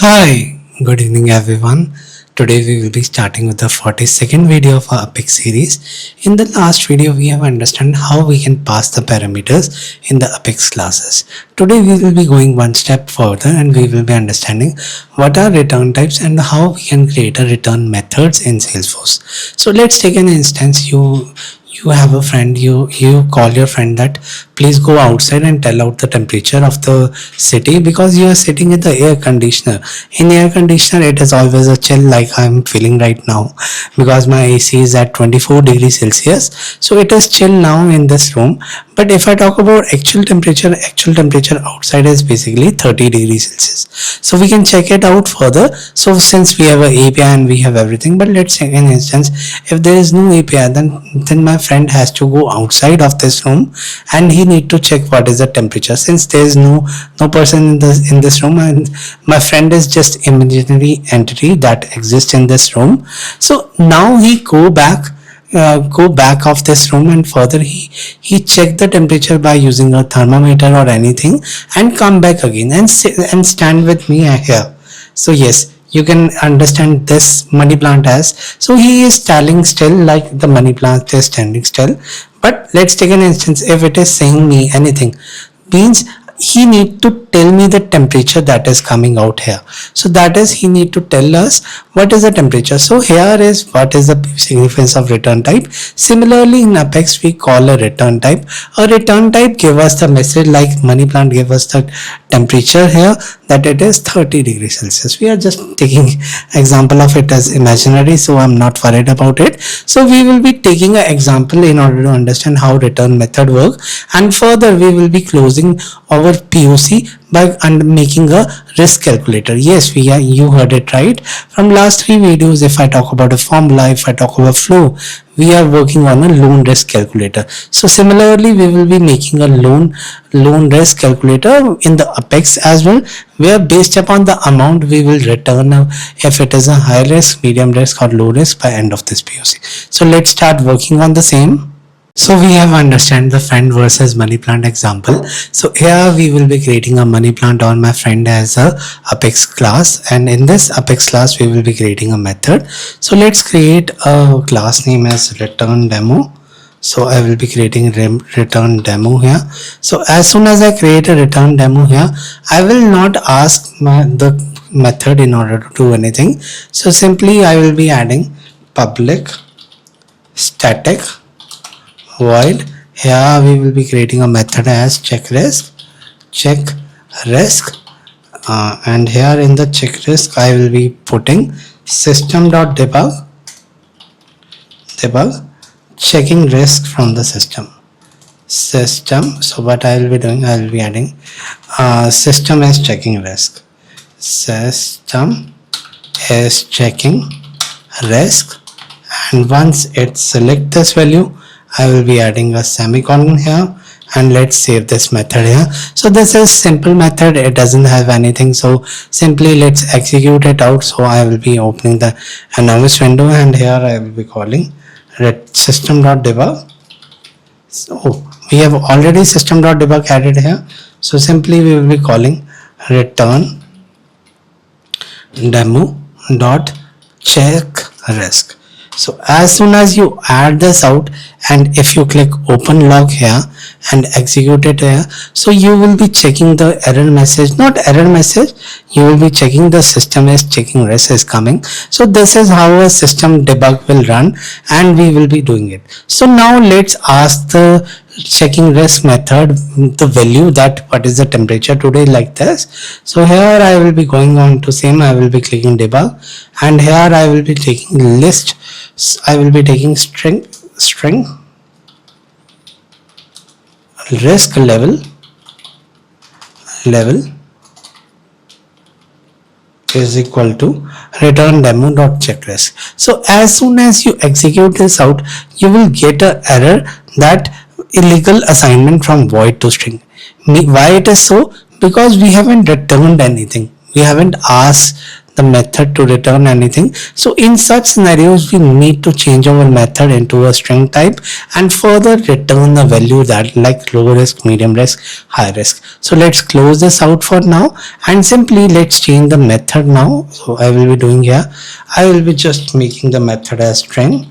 Hi, good evening everyone. Today we will be starting with the 42nd video of our Apex series. In the last video we have understood how we can pass the parameters in the Apex classes. Today we will be going one step further and we will be understanding what are return types and how we can create a return methods in Salesforce. So let's take an instance. You have a friend, you call your friend that please go outside and tell out the temperature of the city because you are sitting in the air conditioner. In air conditioner it is always a chill like I'm feeling right now because my AC is at 24 degrees Celsius, so it is chill now in this room. But if I talk about actual temperature outside is basically 30 degrees Celsius. So we can check it out further. So since we have an API and we have everything, but let's say an instance, if there is no API, then my friend has to go outside of this room and he need to check what is the temperature. Since there is no person in this room and my friend is just imaginary entity that exists in this room. So now he go back of this room and further he check the temperature by using a thermometer or anything and come back again and stand with me here. So yes, you can understand this money plant as, so he is standing still like the money plant is standing still. But let's take an instance, if it is saying me anything, means he need to tell me the temperature that is coming out here. So that is, he need to tell us what is the temperature. So here is what is the significance of return type. Similarly in Apex we call a return type. A return type give us the message like money plant give us the temperature here that it is 30 degrees Celsius. We are just taking example of it as imaginary, so I'm not worried about it. So we will be taking an example in order to understand how return method work, and further we will be closing our POC by making a risk calculator. Yes, you heard it right. From last 3 videos, if I talk about a formula, if I talk about flow, we are working on a loan risk calculator. So similarly, we will be making a loan risk calculator in the Apex as well, where based upon the amount we will return if it is a high risk, medium risk or low risk by end of this POC. So let's start working on the same. So we have understand the friend versus money plant example. So here we will be creating a money plant on my friend as a Apex class, and in this Apex class we will be creating a method. So let's create a class name as return demo. So I will be creating return demo here. So as soon as I create a return demo here, I will not ask the method in order to do anything. So simply I will be adding public static void. Here we will be creating a method as check risk, and here in the check risk I will be putting system.debug checking risk from the system. So what I will be doing, I will be adding system is checking risk, system is checking risk, and once it select this value, I will be adding a semicolon here, and let's save this method here. So this is simple method, it doesn't have anything, so simply let's execute it out. So I will be opening the anonymous window, and here I will be calling system.debug. So we have already system.debug added here, so simply we will be calling return demo dot check risk. So as soon as you add this out, and if you click open log here and execute it here, so you will be checking the error message, not error message, you will be checking the system is checking risk is coming. So this is how a system debug will run, and we will be doing it. So now let's ask the checking risk method the value that what is the temperature today, like this. So here I will be going on to same, I will be clicking debug, and here I will be taking list, I will be taking string risk level is equal to return demo dot check risk. So as soon as you execute this out, you will get an error that illegal assignment from void to string. Why it is so? Because we haven't returned anything, we haven't asked the method to return anything. So in such scenarios, we need to change our method into a string type and further return the value that like low risk, medium risk, high risk. So let's close this out for now and simply let's change the method now. So I will be doing here, I will be just making the method as string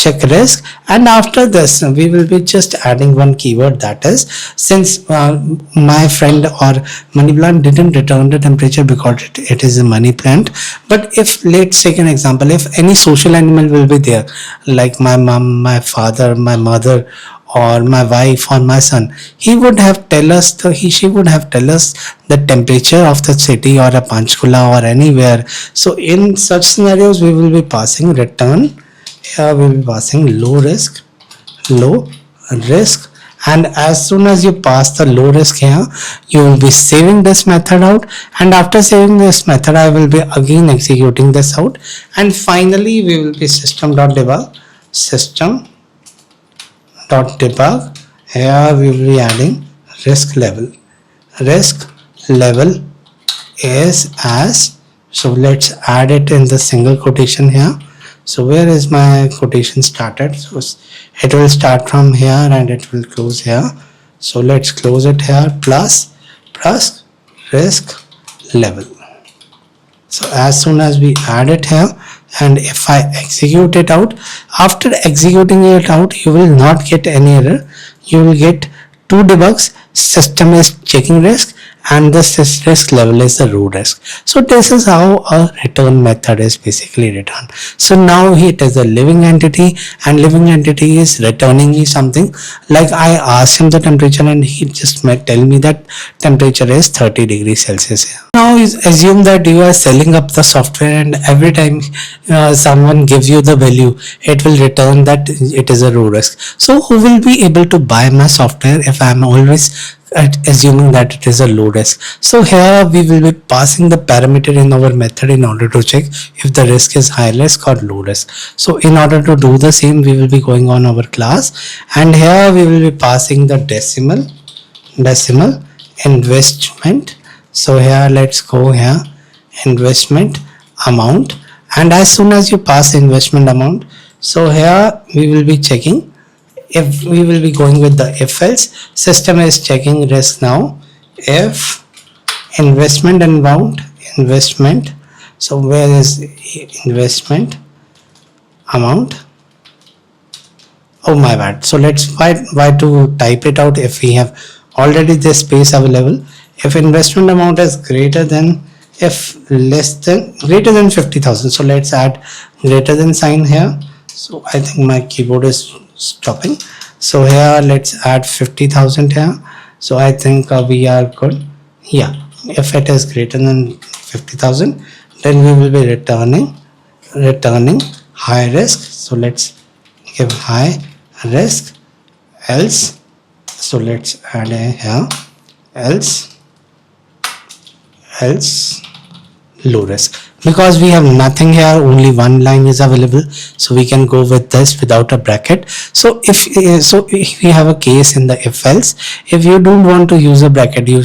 check risk, and after this we will be just adding one keyword, that is, since my friend or money plant didn't return the temperature because it is a money plant, but if let's take an example, if any social animal will be there like my mom, my father, my mother, or my wife or my son, he would have tell us she would have tell us the temperature of the city or a Panchkula or anywhere. So in such scenarios we will be passing return. Here we will be passing low risk, and as soon as you pass the low risk here, you will be saving this method out, and after saving this method I will be again executing this out, and finally we will be system.debug. Here we will be adding risk level is as, so let's add it in the single quotation here. So where is my quotation started? So it will start from here and it will close here. So let's close it here, plus risk level. So as soon as we add it here, and if I execute it out, after executing it out, you will not get any error. You will get two debugs. System is checking risk and the risk level is the row risk. So this is how a return method is basically returned. So now it is a living entity, and living entity is returning me something like I asked him the temperature and he just might tell me that temperature is 30 degrees Celsius. Now assume that you are selling up the software, and every time someone gives you the value, it will return that it is a row risk. So who will be able to buy my software if I am always assuming that it is a low risk? So here we will be passing the parameter in our method in order to check if the risk is high risk or low risk. So in order to do the same, we will be going on our class, and here we will be passing the decimal investment. So here let's go here, investment amount, and as soon as you pass investment amount, so here we will be checking. If we will be going with the if else, system is checking risk now. If investment amount, so where is investment amount? Oh my bad. So let's why to type it out if we have already this space available. If investment amount is greater than, if less than, greater than 50,000, so let's add greater than sign here. So I think my keyboard is stopping. So here let's add 50,000 here. So I think we are good. Yeah, if it is greater than 50,000, then we will be returning high risk. So let's give high risk, else. So let's add a here, else low risk. Because we have nothing here, only one line is available, so we can go with this without a bracket. So if we have a case in the if else, if you don't want to use a bracket, you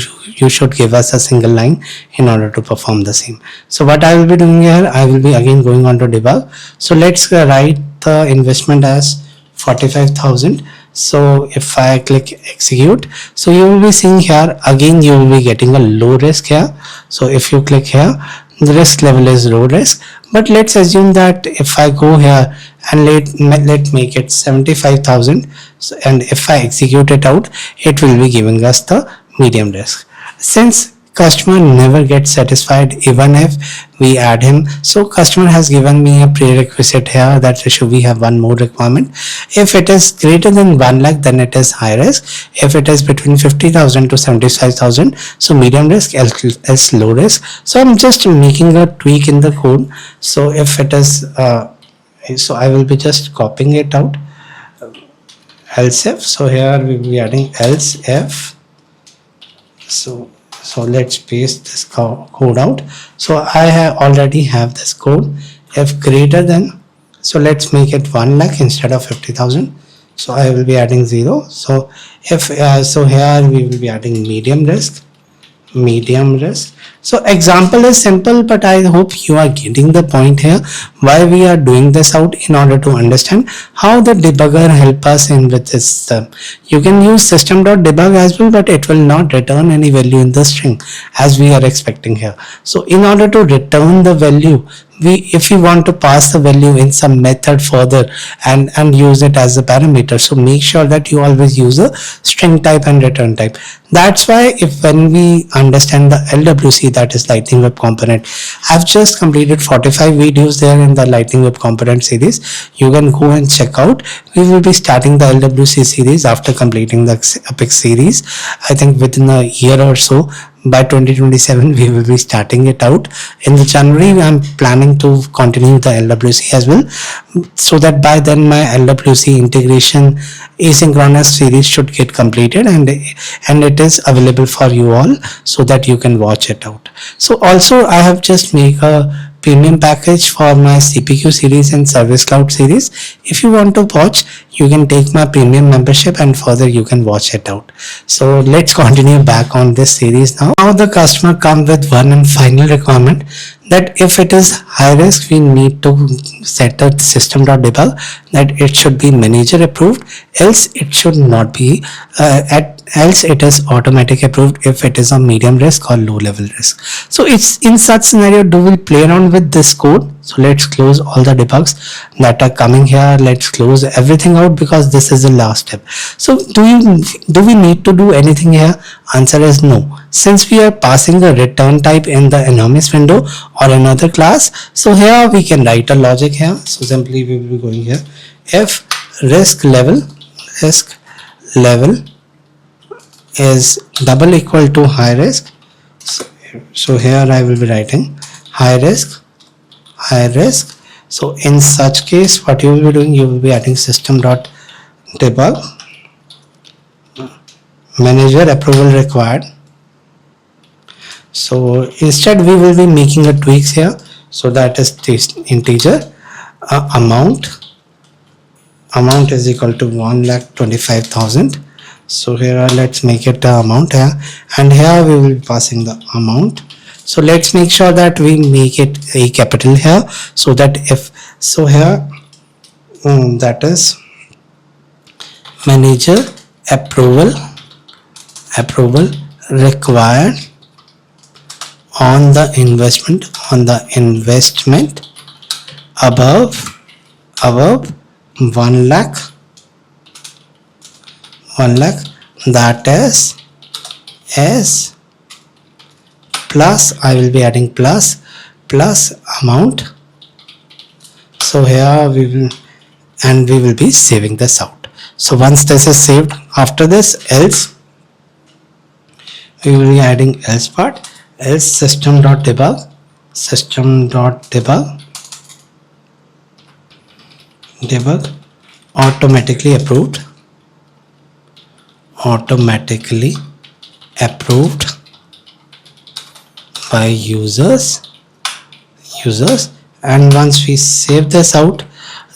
should give us a single line in order to perform the same. So what I will be doing here, I will be again going on to debug. So let's write the investment as 45,000. So if I click execute, so you will be seeing here again you will be getting a low risk here. So if you click here, the risk level is low risk, but let's assume that if I go here and let make it 75,000, so, and if I execute it out, it will be giving us the medium risk. Since customer never gets satisfied even if we add him, so customer has given me a prerequisite here that we have one more requirement. If it is greater than 1 lakh, then it is high risk. If it is between 50,000 to 75,000, so medium risk, else low risk. So I'm just making a tweak in the code. So if it is so I will be just copying it out, else if. So here we will be adding else if. So let's paste this code out. So I already have this code. If greater than, so let's make it 1 lakh instead of 50,000. So I will be adding 0. So if so here we will be adding medium risk, medium risk. So example is simple, but I hope you are getting the point here why we are doing this out in order to understand how the debugger help us in with this. You can use system.debug as well, but it will not return any value in the string as we are expecting here. So in order to return the value, if we want to pass the value in some method further and use it as a parameter, so make sure that you always use a string type and return type. That's why if when we understand the LWC, that is Lightning Web Component, I've just completed 45 videos there in the Lightning Web Component series. You can go and check out. We will be starting the LWC series after completing the Epic series. I think within a year or so, by 2027 we will be starting it out. In the January I'm planning to continue the LWC as well, so that by then my LWC integration asynchronous series should get completed and it is available for you all so that you can watch it out. So also I have just made a premium package for my CPQ series and Service Cloud series. If you want to watch, you can take my premium membership and further you can watch it out. So let's continue back on this series now. Now the customer comes with one and final requirement, that if it is high risk, we need to set the system.debug that it should be manager approved, else it should not be else it is automatic approved if it is a medium risk or low level risk. So it's in such scenario do we play around with this code. So let's close all the debugs that are coming here. Let's close everything out because this is the last step. So do we need to do anything here? Answer is no. Since we are passing the return type in the anonymous window or another class, so here we can write a logic here. So simply we will be going here, if risk level is double equal to high risk. So here I will be writing high risk. So in such case what you will be doing, you will be adding system.debug manager approval required. So instead we will be making a tweaks here. So that is this integer amount is equal to 1,25,000. So here let's make it amount here, and here we will be passing the amount. So let's make sure that we make it a capital here, so that if so here that is manager approval required on the investment above 1 lakh, that is S plus, I will be adding plus amount. So here we will be saving this out. So once this is saved, after this else we will be adding else part, else system.debug automatically approved by users, and once we save this out,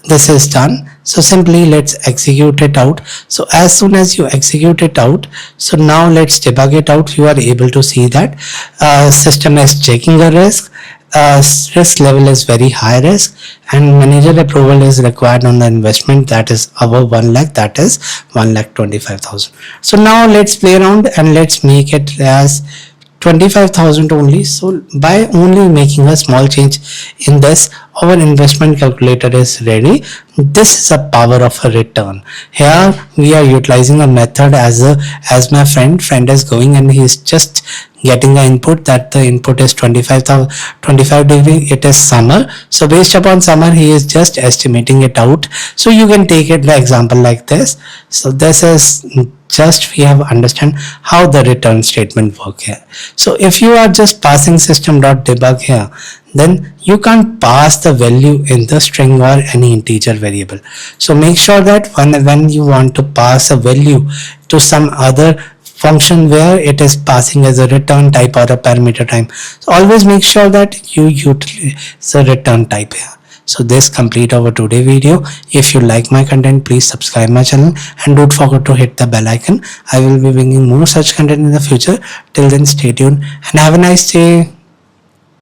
this is done. So simply let's execute it out. So as soon as you execute it out, so now let's debug it out. You are able to see that system is checking the risk, risk level is very high risk, and manager approval is required on the investment that is above 1 lakh, that is 1,25,000. So now let's play around and let's make it as 25,000 only. So by only making a small change in this, our investment calculator is ready. This is a power of a return. Here we are utilizing a method as my friend is going and he is just getting the input, that the input is 25 degree, it is summer. So based upon summer he is just estimating it out. So you can take it the example like this. So this is just we have understand how the return statement work here. So if you are just passing system.debug here, then you can't pass the value in the string or any integer variable. So make sure that when you want to pass a value to some other function where it is passing as a return type or a parameter type, so always make sure that you utilize the return type here. So this complete our today video. If you like my content, please subscribe my channel and don't forget to hit the bell icon. I will be bringing more such content in the future. Till then, stay tuned and have a nice day.